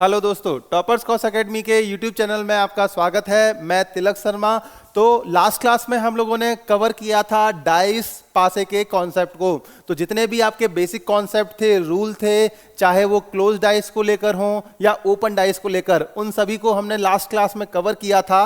Hello दोस्तों, toppers cos academy के YouTube channel में आपका स्वागत है। मैं तिलक शर्मा। तो लास्ट क्लास में हम लोगों ने कवर किया था डाइस पासे के कॉन्सेप्ट को। तो जितने भी आपके बेसिक कॉन्सेप्ट थे, रूल थे, चाहे वो क्लोज डाइस को लेकर हों या ओपन डाइस को लेकर, उन सभी को हमने लास्ट क्लास में कवर किया था।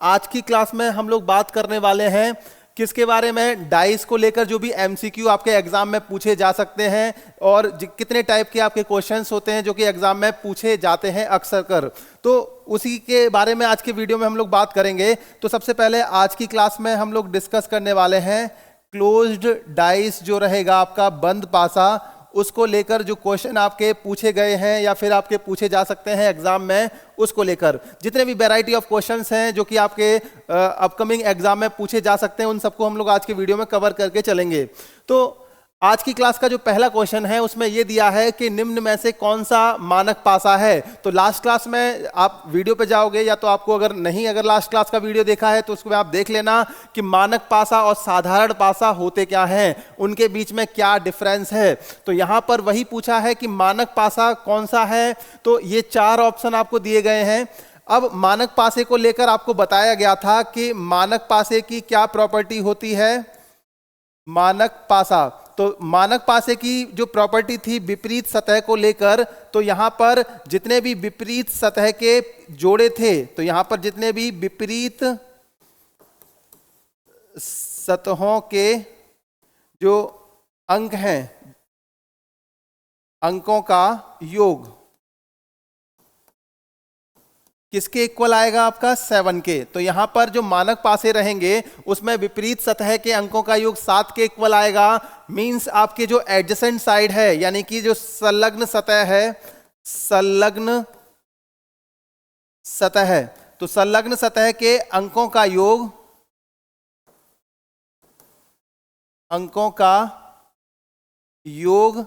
आज की क्लास में हम लोग बात करने वाले हैं किसके बारे में, डाइस को लेकर जो भी एमसीक्यू आपके एग्जाम में पूछे जा सकते हैं और कितने टाइप के आपके क्वेश्चंस होते हैं जो कि एग्जाम में पूछे जाते हैं अक्सर कर। तो उसी के बारे में आज के वीडियो में हम लोग बात करेंगे। तो सबसे पहले आज की क्लास में हम लोग डिस्कस करने वाले हैं क्लोज्ड डाइस जो रहेगा आपका बंद पासा, उसको लेकर जो क्वेश्चन आपके पूछे गए हैं या फिर आपके पूछे जा सकते हैं एग्जाम में, उसको लेकर जितने भी वैरायटी ऑफ क्वेश्चंस हैं जो कि आपके अपकमिंग एग्जाम में पूछे जा सकते हैं, उन सबको हम लोग आज के वीडियो में कवर करके चलेंगे। तो आज की क्लास का जो पहला क्वेश्चन है उसमें यह दिया है कि निम्न में से कौन सा मानक पासा है। तो लास्ट क्लास में आप वीडियो पे जाओगे या तो आपको अगर लास्ट क्लास का वीडियो देखा है तो उसमें आप देख लेना कि मानक पासा और साधारण पासा होते क्या हैं, उनके बीच में क्या डिफरेंस है। तो यहां पर वही पूछा है कि मानक पासा कौन सा है। तो ये चार ऑप्शन आपको दिए गए हैं। अब मानक पासे को लेकर आपको बताया गया था कि मानक पासे की क्या प्रॉपर्टी होती है। मानक पासा, तो मानक पासे की जो प्रॉपर्टी थी विपरीत सतह को लेकर, तो यहां पर जितने भी विपरीत सतह के जोड़े थे, तो यहां पर जितने भी विपरीत सतहों के जो अंक हैं, अंकों का योग किसके इक्वल आएगा आपका 7 के। तो यहां पर जो मानक पासे रहेंगे उसमें विपरीत सतह के अंकों का योग 7 के इक्वल आएगा। मींस आपके जो एडजेसेंट साइड है यानी कि जो संलग्न सतह है, संलग्न सतह है, तो संलग्न सतह के अंकों का योग, अंकों का योग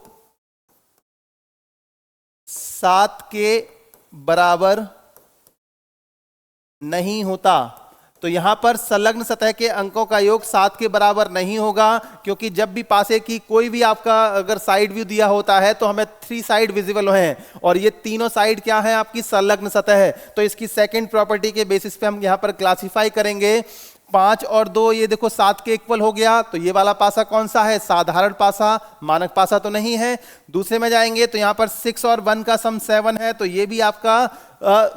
7 के बराबर नहीं होता। तो यहां पर संलग्न सतह के अंकों का योग 7 के बराबर नहीं होगा, क्योंकि जब भी पासे की कोई भी आपका अगर साइड व्यू दिया होता है तो हमें 3 साइड विजिबल हैं और ये तीनों साइड क्या है आपकी संलग्न सतह है। तो इसकी सेकंड प्रॉपर्टी के बेसिस पे हम यहां पर क्लासिफाई करेंगे। 5 और 2 ये देखो 7 के इक्वल हो गया। तो ये वाला पासा कौन सा है, साधारण पासा, मानक पासा तो नहीं है। दूसरे में जाएंगे तो यहां पर 6 और 1 का सम 7 है, तो ये भी आपका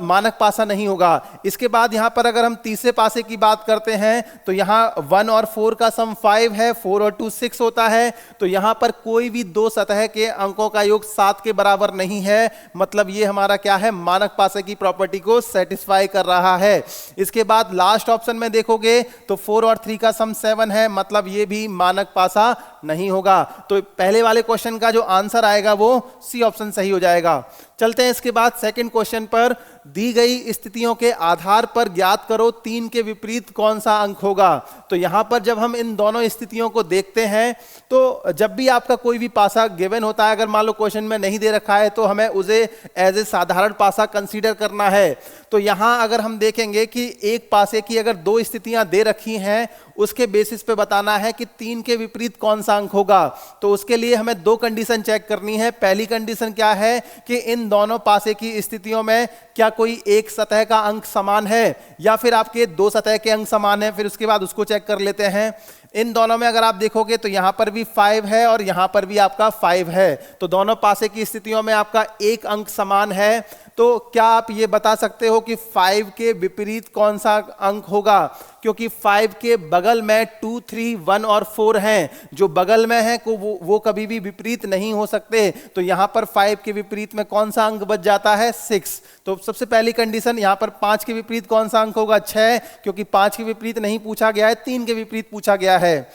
मानक पासा नहीं होगा। इसके बाद यहां पर अगर हम तीसरे पासे की बात करते हैं तो यहां 1 और 4 का सम 5 है, 4 और 2 6 होता है। तो यहां पर कोई भी दो सतह के अंकों का योग 7 के बराबर नहीं है। मतलब ये हमारा क्या है, मानक पासे की प्रॉपर्टी को सेटिस्फाई कर रहा है। इसके बाद लास्ट ऑप्शन में देखोगे तो 4 और 3 का सम 7 है, मतलब ये भी मानक पासा नहीं होगा। तो पहले वाले क्वेश्चन का जो आंसर आएगा वो सी ऑप्शन सही हो जाएगा। चलते हैं इसके बाद सेकंड क्वेश्चन पर। दी गई स्थितियों के आधार पर ज्ञात करो 3 के विपरीत कौन सा अंक होगा। तो यहां पर जब हम इन दोनों स्थितियों को देखते हैं तो जब भी आपका कोई भी पासा गिवन होता है, अगर मान लो क्वेश्चन में नहीं दे रखा है तो हमें उसे एज ए साधारण पासा कंसीडर करना है। तो यहां अगर हम देखेंगे कि एक पासे की अगर 2 स्थितियां दे रखी हैं, उसके बेसिस पे बताना है कि 3 के विपरीत कौन सा अंक होगा। तो उसके लिए हमें 2 कंडीशन चेक करनी है। पहली कंडीशन क्या है कि इन दोनों पासे की स्थितियों में क्या कोई एक सतह का अंक समान है या फिर आपके 2 सतह के अंक समान है। फिर उसके बाद उसको चेक कर लेते हैं। इन दोनों में अगर आप देखोगे तो यहां पर भी 5 है और यहां पर भी आपका 5 है, तो दोनों पासे की स्थितियों में आपका एक अंक समान है। तो क्या आप ये बता सकते हो कि 5 के विपरीत कौन सा अंक होगा, क्योंकि 5 के बगल में 2, 3, 1 और 4 हैं। जो बगल में है को वो कभी भी विपरीत नहीं हो सकते। तो यहां पर 5 के विपरीत में कौन सा अंक बच जाता है, 6। तो सबसे पहली कंडीशन, यहां पर 5 के विपरीत कौन सा अंक होगा, 6, क्योंकि 5 के विपरीत नहीं पूछा गया है, 3 के विपरीत पूछा गया है।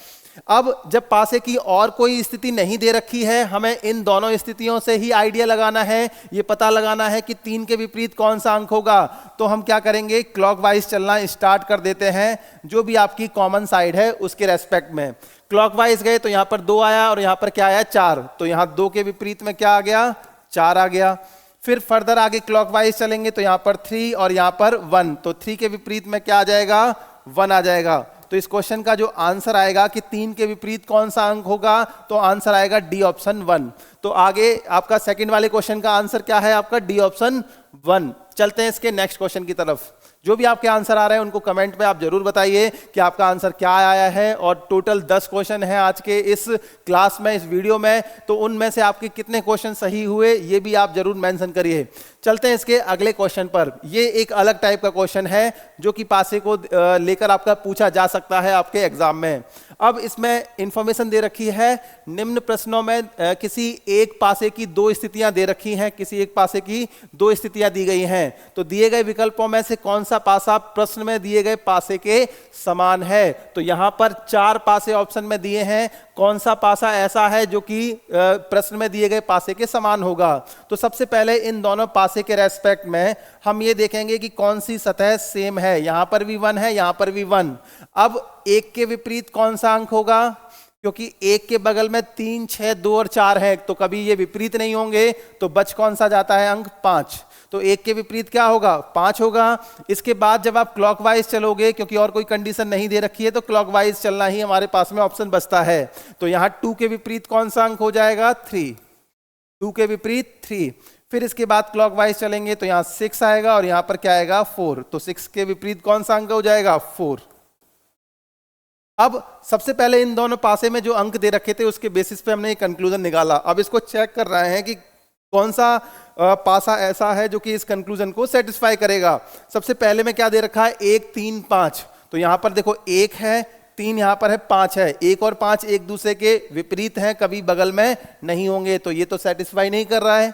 अब जब पासे की और कोई स्थिति नहीं दे रखी है, हमें इन दोनों स्थितियों से ही आइडिया लगाना है, ये पता लगाना है कि 3 के विपरीत कौन सा अंक होगा। तो हम क्या करेंगे, क्लॉकवाइज चलना स्टार्ट कर देते हैं, जो भी आपकी कॉमन साइड है उसके रेस्पेक्ट में। क्लॉकवाइज गए तो यहां पर 2 आया और यहां पर क्या आया, 4। तो यहां 2 के विपरीत में क्या आ गया, 4 आ गया। फिर फर्दर आगे क्लॉकवाइज चलेंगे तो यहां पर 3 और यहां पर 1। तो 3 के विपरीत में क्या आ जाएगा, 1 आ जाएगा। तो इस क्वेश्चन का जो आंसर आएगा कि 3 के विपरीत कौन सा अंक होगा, तो आंसर आएगा डी ऑप्शन 1। तो आगे आपका सेकंड वाले क्वेश्चन का आंसर क्या है, आपका डी ऑप्शन 1। चलते हैं इसके नेक्स्ट क्वेश्चन की तरफ। जो भी आपके आंसर आ रहे हैं उनको कमेंट में आप जरूर बताइए कि आपका आंसर क्या आया है। और टोटल 10 क्वेश्चन हैं आज के इस क्लास में, इस वीडियो में, तो उनमें से आपके कितने क्वेश्चन सही हुए ये भी आप जरूर मेंशन करिए। चलते हैं इसके अगले क्वेश्चन पर। ये एक अलग टाइप का क्वेश्चन है जो कि पासे को लेकर आपका पूछा जा सकता है आपके एग्जाम में। अब इसमें इंफॉर्मेशन दे रखी है, निम्न प्रश्नों में किसी एक पासे की 2 स्थितियां दे रखी हैं, किसी एक पासे की 2 स्थितियां दी गई हैं। तो दिए गए विकल्पों में से कौन सा पासा प्रश्न में दिए गए पासे के समान है। तो यहां पर 4 पासे ऑप्शन में दिए हैं, कौन सा पासा ऐसा है जो कि प्रश्न में दिए गए पासे के समान होगा। तो सबसे पहले इन दोनों पासे के रेस्पेक्ट में हम ये देखेंगे कि कौन सी सतह सेम है। यहां पर भी 1 है, यहां पर भी 1। अब 1 के विपरीत कौन सा अंक होगा, क्योंकि 1 के बगल में 3, 6, 2 और 4 है, तो कभी ये विपरीत नहीं होंगे, तो बच कौन सा जाता है अंक 5। तो 1 के विपरीत क्या होगा, 5 होगा। इसके बाद जब आप क्लॉकवाइज चलोगे, क्योंकि और कोई कंडीशन नहीं दे रखी है, तो क्लॉकवाइज चलना ही हमारे पास में ऑप्शन बचता है। तो यहां 2 के विपरीत कौन सा अंक हो जाएगा, 3। 2 के विपरीत 3। फिर इसके बाद क्लॉकवाइज चलेंगे तो यहां 6 आएगा और यहां पर क्या आएगा, 4। तो 6 के विपरीत कौन सा अंक हो जाएगा, 4। अब सबसे पहले इन दोनों पासे में जो अंक दे रखे थे उसके बेसिस पे हमने एक कंक्लूजन निकाला। अब इसको चेक कर रहे हैं कि कौन सा पासा ऐसा है जो कि इस कंक्लूजन को सेटिस्फाई करेगा। सबसे पहले में क्या दे रखा है, 1, 3, 5। तो यहां पर देखो 1 है, 3 यहां पर है, 5 है। 1 और 5 एक दूसरे के विपरीत हैं, कभी बगल में नहीं होंगे, तो ये तो सेटिस्फाई नहीं कर रहा है।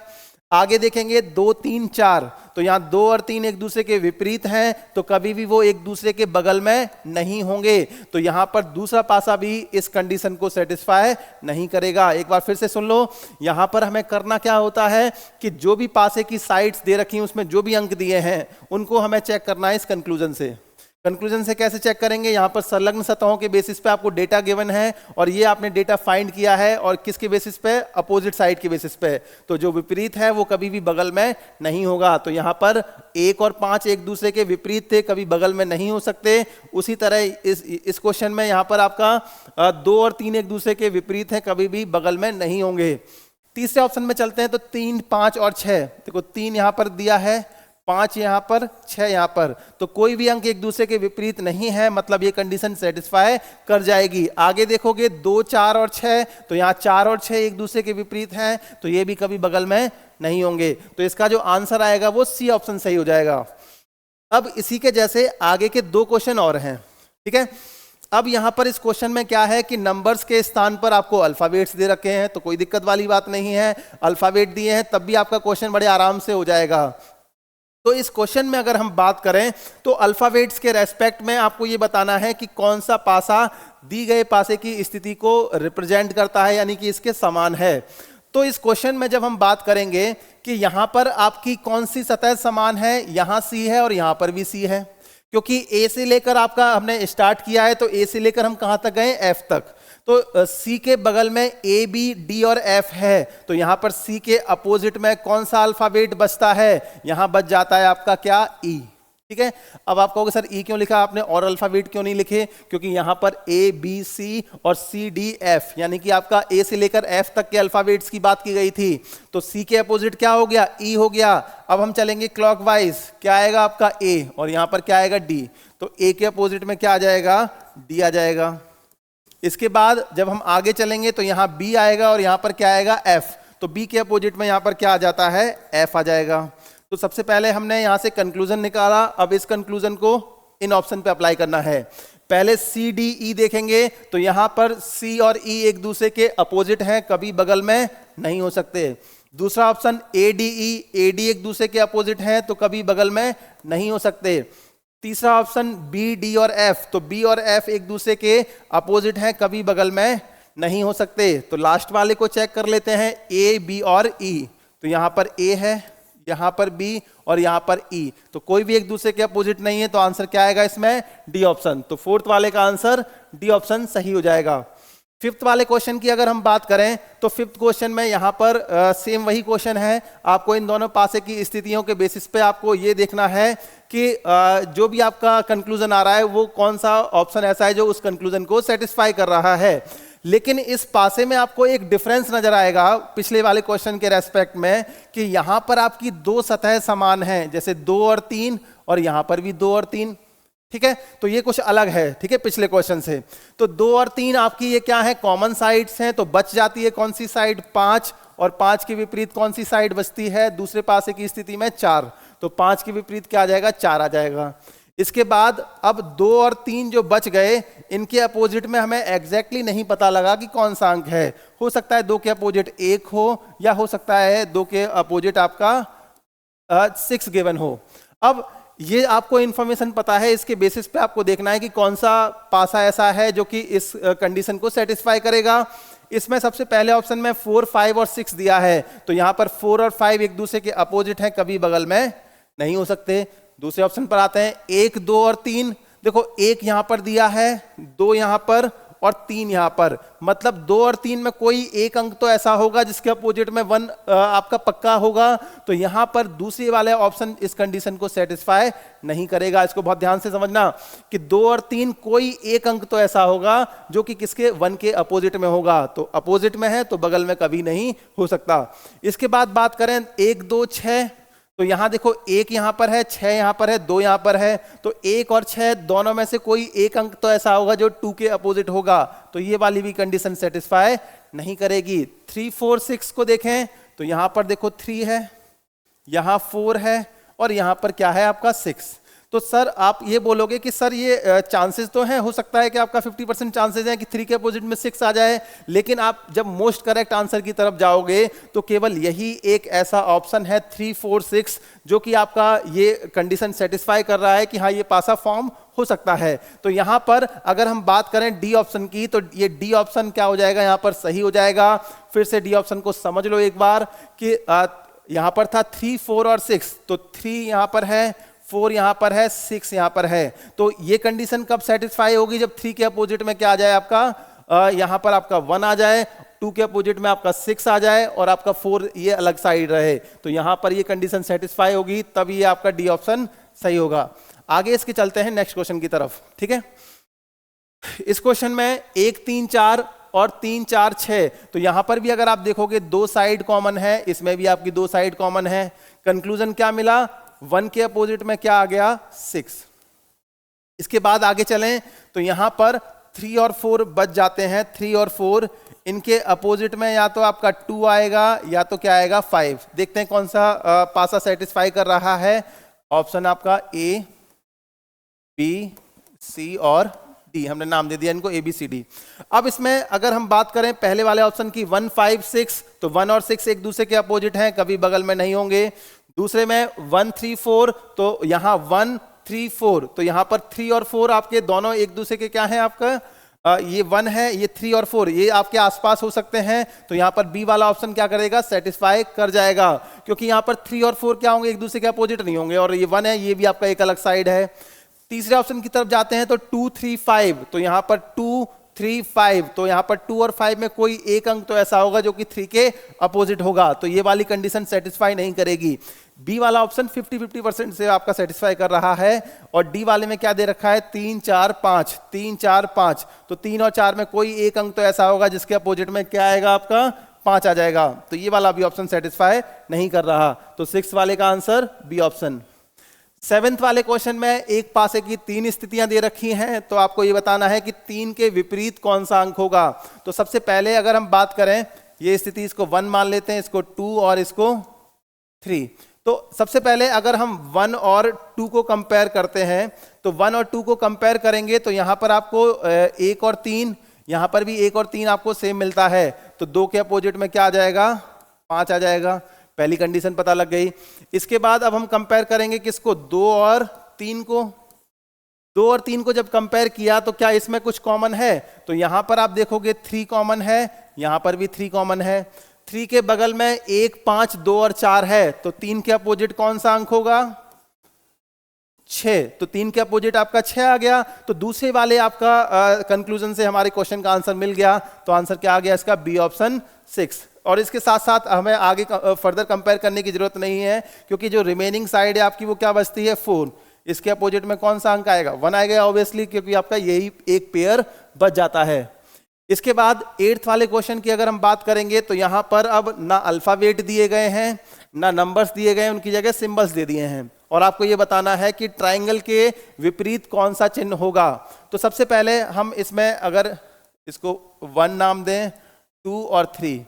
आगे देखेंगे 2, 3, 4। तो यहां 2 और 3 एक दूसरे के विपरीत हैं, तो कभी भी वो एक दूसरे के बगल में नहीं होंगे। तो यहां पर दूसरा पासा भी इस कंडीशन को सेटिस्फाई नहीं करेगा। एक बार फिर से सुन लो, यहां पर हमें करना क्या होता है कि जो भी पासे की साइड्स दे रखी हैं उसमें जो भी अंक दिए हैं उनको हमें चेक करना है इस कंक्लूजन से। कंक्लूजन से कैसे चेक करेंगे, यहां पर संलग्न सतहों के बेसिस पे आपको डेटा गिवन है और ये आपने डेटा फाइंड किया है, और किसके बेसिस पे, अपोजिट साइड के बेसिस पे। तो जो विपरीत है वो कभी भी बगल में नहीं होगा। तो यहां पर 1 और 5 एक दूसरे के विपरीत थे, कभी बगल में नहीं हो सकते। उसी तरह इस क्वेश्चन में यहां पर आपका 2 और 3 एक दूसरे के विपरीत है, कभी भी बगल में नहीं होंगे। तीसरे ऑप्शन में चलते हैं। तो 3, 5 और 6, देखो 3 यहां पर दिया है, 5 यहां पर, 6 यहां पर, तो कोई भी अंक एक दूसरे के विपरीत नहीं है, मतलब ये कंडीशन सेटिस्फाई कर जाएगी। आगे देखोगे 2, 4 और 6, तो यहां 4 और 6 एक दूसरे के विपरीत हैं, तो ये भी कभी बगल में नहीं होंगे। तो इसका जो आंसर आएगा वो सी ऑप्शन सही हो जाएगा। अब इसी के जैसे आगे के 2 क्वेश्चन और हैं, ठीक है। अब यहां पर इस क्वेश्चन में क्या है कि नंबर्स के स्थान पर आपको अल्फाबेट्स दे रखे हैं, तो कोई दिक्कत वाली बात नहीं है। अल्फाबेट दिए हैं तब भी आपका क्वेश्चन बड़े आराम से हो जाएगा। तो इस क्वेश्चन में अगर हम बात करें तो अल्फाबेट्स के रेस्पेक्ट में आपको ये बताना है कि कौन सा पासा दी गए पासे की स्थिति को रिप्रेजेंट करता है, यानी कि इसके समान है। तो इस क्वेश्चन में जब हम बात करेंगे कि यहां पर आपकी कौन सी सतह समान है, यहां सी है और यहां पर भी सी है, क्योंकि ए से लेकर आपका हमने स्टार्ट किया है, तो ए से लेकर हम कहां तक गए, एफ तक। तो सी के बगल में ए, बी, डी और एफ है, तो यहां पर सी के अपोजिट में कौन सा अल्फाबेट बचता है, यहां बच जाता है आपका क्या, ई। ठीक है। अब आप कहोगे सर ई क्यों लिखा आपने और अल्फाबेट क्यों नहीं लिखे, क्योंकि यहां पर ए, बी, सी और सी, डी, एफ, यानी कि आपका ए से लेकर एफ तक के अल्फाबेट्स की बात की गई थी। तो सी के अपोजिट क्या हो गया, ई हो गया। अब हम चलेंगे क्लॉकवाइज, क्या आएगा आपका ए और यहां पर क्या आएगा, डी। तो ए के अपोजिट में क्या आ जाएगा, डी आ जाएगा। इसके बाद जब हम आगे चलेंगे तो यहां बी आएगा और यहां पर क्या आएगा, एफ। तो बी के अपोजिट में यहां पर क्या आ जाता है, एफ आ जाएगा। तो सबसे पहले हमने यहां से कंक्लूजन निकाला, अब इस कंक्लूजन को इन ऑप्शन पे अप्लाई करना है। पहले सी, डी, ई देखेंगे तो यहां पर सी और ई एक दूसरे के अपोजिट हैं, कभी बगल में नहीं हो सकते। दूसरा option A, D, E, A, D एक दूसरे के अपोजिट हैं, तो कभी बगल में नहीं हो सकते। तीसरा ऑप्शन बी, डी और एफ, तो बी और एफ एक दूसरे के अपोजिट हैं, कभी बगल में नहीं हो सकते। तो लास्ट वाले को चेक कर लेते हैं, ए, बी और ई। तो यहां पर ए है, यहां पर बी और यहां पर ई, तो कोई भी एक दूसरे के अपोजिट नहीं है, तो आंसर क्या आएगा इसमें, डी ऑप्शन। तो फोर्थ वाले का आंसर डी ऑप्शन सही हो जाएगा। फिफ्थ वाले क्वेश्चन की अगर हम बात करें तो फिफ्थ क्वेश्चन में यहाँ पर सेम वही क्वेश्चन है। आपको इन दोनों पासे की स्थितियों के बेसिस पे आपको ये देखना है कि जो भी आपका कंक्लूजन आ रहा है वो कौन सा ऑप्शन ऐसा है जो उस कंक्लूजन को सेटिस्फाई कर रहा है। लेकिन इस पासे में आपको एक डिफरेंस नजर आएगा पिछले वाले क्वेश्चन के रेस्पेक्ट में कि यहां पर आपकी दो सतह समान हैं, जैसे 2 और 3, और यहां पर भी 2 और 3। ठीक है, तो ये कुछ अलग है, ठीक है, पिछले क्वेश्चन से। तो 2 और 3 आपकी ये क्या है, कॉमन साइड्स हैं, तो बच जाती है कौन सी साइड, 5, और 5 के विपरीत कौन सी साइड बचती है दूसरे पासे की स्थिति में, 4। तो 5 के विपरीत क्या आ जाएगा, 4 आ जाएगा। इसके बाद अब 2 और 3 जो बच गए, इनके अपोजिट में हमें एग्जैक्टली नहीं पता लगा कि कौन सा अंक है। हो सकता है 2 के अपोजिट 1 हो, या हो सकता है 2 के अपोजिट आपका 6 गिवन हो। अब ये आपको इंफॉर्मेशन पता है, इसके बेसिस पे आपको देखना है कि कौन सा पासा ऐसा है जो कि इस कंडीशन को सेटिस्फाई करेगा। इसमें सबसे पहले ऑप्शन में 4, 5 और 6 दिया है, तो यहां पर 4 और 5 एक दूसरे के अपोजिट हैं, कभी बगल में नहीं हो सकते। दूसरे ऑप्शन पर आते हैं, 1, 2 और 3। देखो 1 यहां पर दिया है, 2 यहां पर और 3 यहां पर, मतलब 2 और 3 में कोई एक अंक तो ऐसा होगा जिसके अपोजिट में 1 आपका पक्का होगा। तो यहां पर दूसरे वाले ऑप्शन इस कंडीशन को सेटिस्फाई नहीं करेगा। इसको बहुत ध्यान से समझना कि 2 और 3 कोई एक अंक तो ऐसा होगा जो कि किसके 1 के अपोजिट में होगा। तो अपोजिट में है तो बगल में कभी नहीं हो सकता। इसके बाद बात करें 1, 2, 6, तो यहां देखो 1 यहां पर है, 6 यहां पर है, 2 यहां पर है, तो 1 और 6 दोनों में से कोई एक अंक तो ऐसा होगा जो 2 के अपोजिट होगा। तो ये वाली भी कंडीशन सेटिस्फाई नहीं करेगी। 3, 4, 6 को देखें तो यहां पर देखो 3 है, यहां 4 है, और यहां पर क्या है आपका 6। तो सर आप ये बोलोगे कि सर ये चांसेस तो हैं, हो सकता है कि आपका 50% चांसेस हैं कि 3 के अपोजिट में 6 आ जाए, लेकिन आप जब मोस्ट करेक्ट आंसर की तरफ जाओगे तो केवल यही एक ऐसा ऑप्शन है 3, 4, 6 जो कि आपका ये कंडीशन सेटिस्फाई कर रहा है कि हाँ ये पासा फॉर्म हो सकता है। तो यहां पर अगर हम बात करें डी ऑप्शन की, तो ये डी ऑप्शन क्या हो जाएगा, यहां पर सही हो जाएगा। फिर से डी ऑप्शन को समझ लो एक बार कि यहां पर था 3, 4 और 6, तो 3 यहां पर है, 4 यहां पर है, 6 यहां पर है। तो ये कंडीशन कब सेटिस्फाई होगी, जब 3 के अपोजिट में क्या आ जाए आपका, यहां पर आपका 1 आ जाए, 2 के अपोजिट में आपका 6 आ जाए, और आपका 4 ये अलग साइड रहे। तो यहां पर ये कंडीशन सेटिस्फाई होगी, तब ये आपका डी ऑप्शन सही होगा। आगे इसके चलते हैं नेक्स्ट क्वेश्चन की तरफ। ठीक है, इस क्वेश्चन में 1, 3, 4 और 3, 4, 6, तो यहां पर भी अगर आप देखोगे 2 साइड कॉमन है, इसमें भी आपकी 2 साइड कॉमन है। कंक्लूजन क्या मिला, 1 के अपोजिट में क्या आ गया, 6। इसके बाद आगे चलें तो यहां पर 3 और 4 बच जाते हैं। 3 और 4 इनके अपोजिट में या तो आपका 2 आएगा या तो क्या आएगा, 5। देखते हैं कौन सा पासा सेटिस्फाई कर रहा है। ऑप्शन आपका ए, बी, सी और डी, हमने नाम दे दिया इनको ABCD। अब इसमें अगर हम बात करें पहले वाले ऑप्शन की 1, 5, 6, तो 1 और 6 एक दूसरे के अपोजिट हैं, कभी बगल में नहीं होंगे। दूसरे में 1, 3, 4, तो यहां 1, 3, 4, तो यहां पर 3 और 4 आपके दोनों एक दूसरे के क्या है, आपका ये 1 है, ये 3 और 4 ये आपके आसपास हो सकते हैं। तो यहां पर बी वाला ऑप्शन क्या करेगा, सेटिस्फाई कर जाएगा, क्योंकि यहां पर 3 और 4 क्या होंगे, एक दूसरे के अपोजिट नहीं होंगे, और ये 1 है, ये भी आपका एक अलग साइड है। तीसरे ऑप्शन की तरफ जाते हैं तो 2, 3, 5, तो यहां पर 2, 3, 5, तो यहां पर 2 और 5 में कोई एक अंक तो ऐसा होगा जो कि 3 के अपोजिट होगा। तो ये वाली कंडीशन सेटिस्फाई नहीं करेगी। बी वाला ऑप्शन 50-50% से आपका सेटिस्फाई कर रहा है, और डी वाले में क्या दे रखा है, 3, 4, 5, 3, 4, 5, तो 3 और 4 में कोई एक अंक तो ऐसा होगा जिसके अपोजिट में क्या आएगा, आपका 5 आ जाएगा। तो ये वाला भी ऑप्शन सेटिस्फाई नहीं कर रहा। तो 6 वाले का आंसर बी ऑप्शन। 7th वाले क्वेश्चन में एक पासे की 3 स्थितियां दे रखी हैं, तो आपको ये बताना है कि 3 के विपरीत कौन सा अंक होगा। तो सबसे पहले अगर हम बात करें, ये स्थिति इसको 1 मान लेते हैं, इसको 2 और इसको 3। तो सबसे पहले अगर हम 1 और 2 को कंपेयर करते हैं, तो 1 और 2 को कंपेयर करेंगे तो यहां पर आपको 1 और 3, यहां पर भी 1 और 3 आपको सेम मिलता है। तो 2 के अपोजिट में क्या आ जाएगा, 5 आ जाएगा। पहली कंडीशन पता लग गई। इसके बाद अब हम कंपेयर करेंगे किसको, 2 और 3 को। 2 और 3 को जब कंपेयर किया तो क्या इसमें कुछ कॉमन है, तो यहां पर आप देखोगे 3 कॉमन है, यहां पर भी 3 कॉमन है। 3 के बगल में 1, 5, 2 और 4 है, तो 3 के अपोजिट कौन सा अंक होगा, 6, तो 3 के अपोजिट आपका 6 आ गया। तो दूसरे वाले आपका कंक्लूजन से हमारे क्वेश्चन का आंसर मिल गया। तो आंसर क्या आ गया इसका? B option 6। और इसके साथ साथ हमें आगे फर्दर कंपेयर करने की जरूरत नहीं है, क्योंकि जो रिमेनिंग साइड है आपकी वो क्या बचती है? 4। इसके अपोजिट में कौन सा अंक आएगा? 1 आएगा ऑब्वियसली, क्योंकि आपका यही एक पेयर बच जाता है। इसके बाद 8th वाले क्वेश्चन की अगर हम बात करेंगे तो यहां पर अब ना अल्फाबेट दिए गए हैं ना नंबर्स दिए गए हैं, उनकी जगह सिंबल्स दे दिए हैं और आपको ये बताना है कि ट्राइंगल के विपरीत कौन सा चिन्ह होगा। तो सबसे पहले हम इसमें अगर इसको 1 नाम दें, 2 और 3,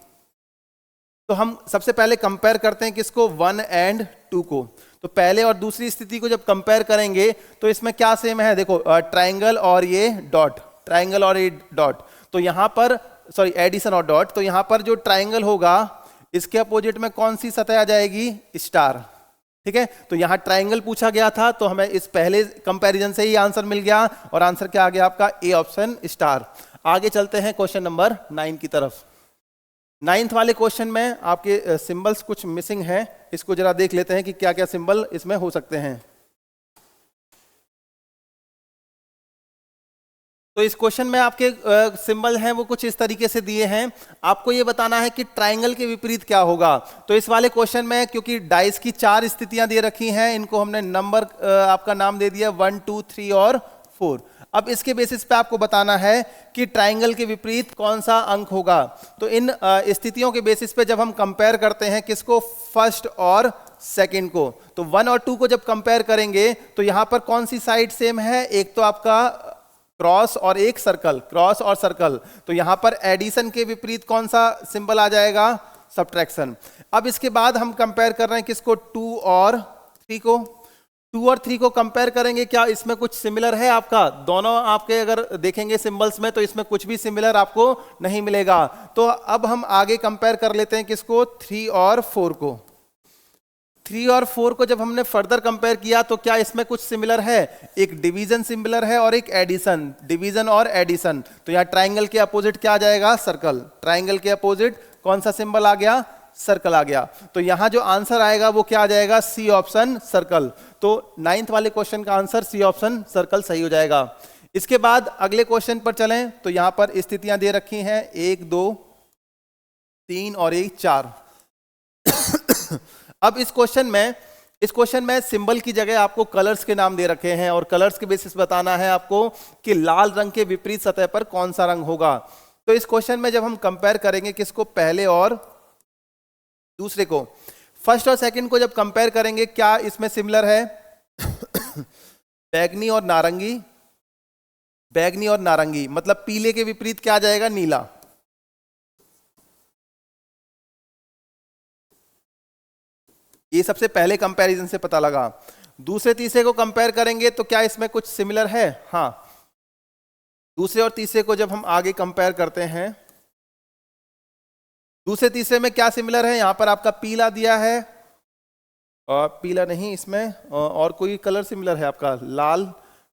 तो हम सबसे पहले कंपेयर करते हैं किसको? 1 एंड 2 को। तो पहले और दूसरी स्थिति को जब कंपेयर करेंगे तो इसमें क्या सेम है? देखो ट्राइंगल और ये डॉट, ट्राइंगल और ये डॉट, तो यहां पर सॉरी एडिशन और डॉट, तो यहां पर जो ट्राइंगल होगा इसके अपोजिट में कौन सी सतह आ जाएगी? स्टार। ठीक है, तो यहां ट्राइंगल पूछा गया था तो हमें इस पहले कंपैरिजन से ही आंसर मिल गया और आंसर क्या आ गया आपका? A option star. आगे चलते हैं क्वेश्चन नंबर 9 की तरफ। 9th वाले क्वेश्चन में आपके सिंबल्स कुछ मिसिंग हैं, इसको जरा देख लेते हैं कि क्या क्या सिंबल इसमें हो सकते हैं। तो इस क्वेश्चन में आपके सिंबल हैं वो कुछ इस तरीके से दिए हैं। आपको ये बताना है कि ट्राइंगल के विपरीत क्या होगा। तो इस वाले क्वेश्चन में क्योंकि डाइस की 4 स्थितियां दे रखी हैं, इनको हमने नंबर आपका नाम दे दिया 1, 2, 3 और 4। अब इसके बेसिस पे आपको बताना है कि ट्राइंगल के विपरीत कौन सा अंक होगा। तो इन स्थितियों के बेसिस पे जब हम कंपेयर करते हैं किसको? फर्स्ट और सेकंड को। तो 1 और 2 को जब कंपेयर करेंगे तो यहां पर कौन सी साइड सेम है? एक तो आपका क्रॉस और एक सर्कल, क्रॉस और सर्कल। तो यहां पर एडिशन के विपरीत कौन सा सिंबल आ जाएगा? सब्ट्रैक्शन। अब इसके बाद हम कंपेयर कर रहे हैं किसको? 2 और 3 को। 2 और 3 को कंपेयर करेंगे, क्या इसमें कुछ सिमिलर है आपका? दोनों आपके अगर देखेंगे सिंबल्स में तो इसमें कुछ भी सिमिलर आपको नहीं मिलेगा। तो अब हम आगे कंपेयर कर लेते हैं किसको? 3 और 4 को। 3 और 4 को जब हमने फर्दर कंपेयर किया तो क्या इसमें कुछ सिमिलर है? एक डिवीजन सिमिलर है और एक एडिशन, डिवीजन और एडिशन। तो यहाँ ट्राइंगल के अपोजिट क्या आ जाएगा? सर्कल। ट्राइंगल के अपोजिट कौन सा सिंबल आ गया? सर्कल आ गया। तो यहां जो आंसर आएगा वो क्या आ जाएगा? C option circle. तो 9th वाले क्वेश्चन का आंसर सी ऑप्शन सर्कल सही हो जाएगा। इसके बाद अगले क्वेश्चन पर चलें तो यहां पर स्थितियां दे रखी हैं 1, 2, 3 और 1, 4। अब इस क्वेश्चन में सिंबल की जगह आपको कलर्स के नाम दे रखे हैं और कलर्स के बेसिस बताना है आपको कि लाल रंग के विपरीत सतह पर कौन सा रंग होगा। तो इस क्वेश्चन में जब हम कंपेयर करेंगे किसको? पहले और दूसरे को। फर्स्ट और सेकंड को जब कंपेयर करेंगे क्या इसमें सिमिलर है? बैगनी और नारंगी, बैगनी और नारंगी मतलब पीले के विपरीत क्या आ जाएगा? नीला। ये सबसे पहले कंपैरिजन से पता लगा। दूसरे तीसरे को कंपेयर करेंगे तो क्या इसमें कुछ सिमिलर है? हाँ, दूसरे और तीसरे को जब हम आगे कंपेयर करते हैं, दूसरे तीसरे में क्या सिमिलर है? यहां पर आपका पीला दिया है और पीला नहीं, इसमें और कोई कलर सिमिलर है आपका? लाल,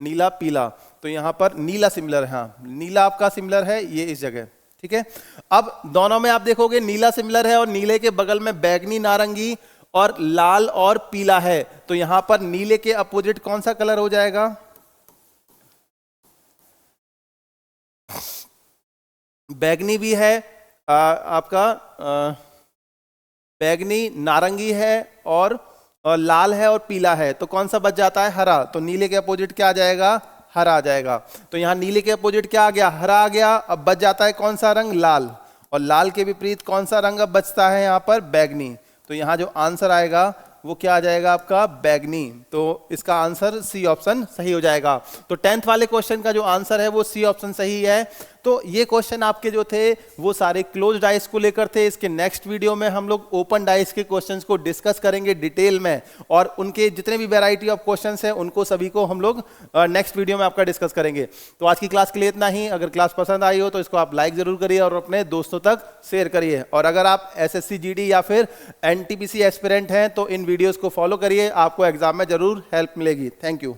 नीला, पीला। तो यहां पर नीला सिमिलर है। हाँ, नीला आपका सिमिलर है ये इस जगह। ठीक है, अब दोनों में आप देखोगे नीला सिमिलर है और नीले के बगल में बैगनी, नारंगी और लाल और पीला है। तो यहां पर नीले के अपोजिट कौन सा कलर हो जाएगा? बैगनी भी है आपका, बैगनी, नारंगी है और लाल है और पीला है। तो कौन सा बच जाता है? हरा। तो नीले के अपोजिट क्या आ जाएगा? हरा आ जाएगा। तो यहां नीले के अपोजिट क्या आ गया? हरा आ गया। अब बच जाता है कौन सा रंग? लाल। और लाल के विपरीत कौन सा रंग अब बचता है यहां पर? बैगनी। तो यहां जो आंसर आएगा वो क्या आ जाएगा आपका? बैगनी। तो इसका आंसर सी ऑप्शन सही हो जाएगा। तो 10th वाले क्वेश्चन का जो आंसर है वो सी ऑप्शन सही है। तो ये क्वेश्चन आपके जो थे वो सारे क्लोज डाइस को लेकर थे। इसके नेक्स्ट वीडियो में हम लोग ओपन डाइस के क्वेश्चंस को डिस्कस करेंगे डिटेल में और उनके जितने भी वैरायटी ऑफ क्वेश्चंस हैं उनको सभी को हम लोग नेक्स्ट वीडियो में आपका डिस्कस करेंगे। तो आज की क्लास के लिए इतना ही। अगर क्लास पसंद आई हो तो इसको आप लाइक जरूर करिए और अपने दोस्तों तक शेयर करिए। और अगर आप SSC GD या फिर NTPC एस्पिरेंट हैं तो इन वीडियोस को फॉलो करिए, आपको एग्जाम में जरूर हेल्प मिलेगी। Thank you.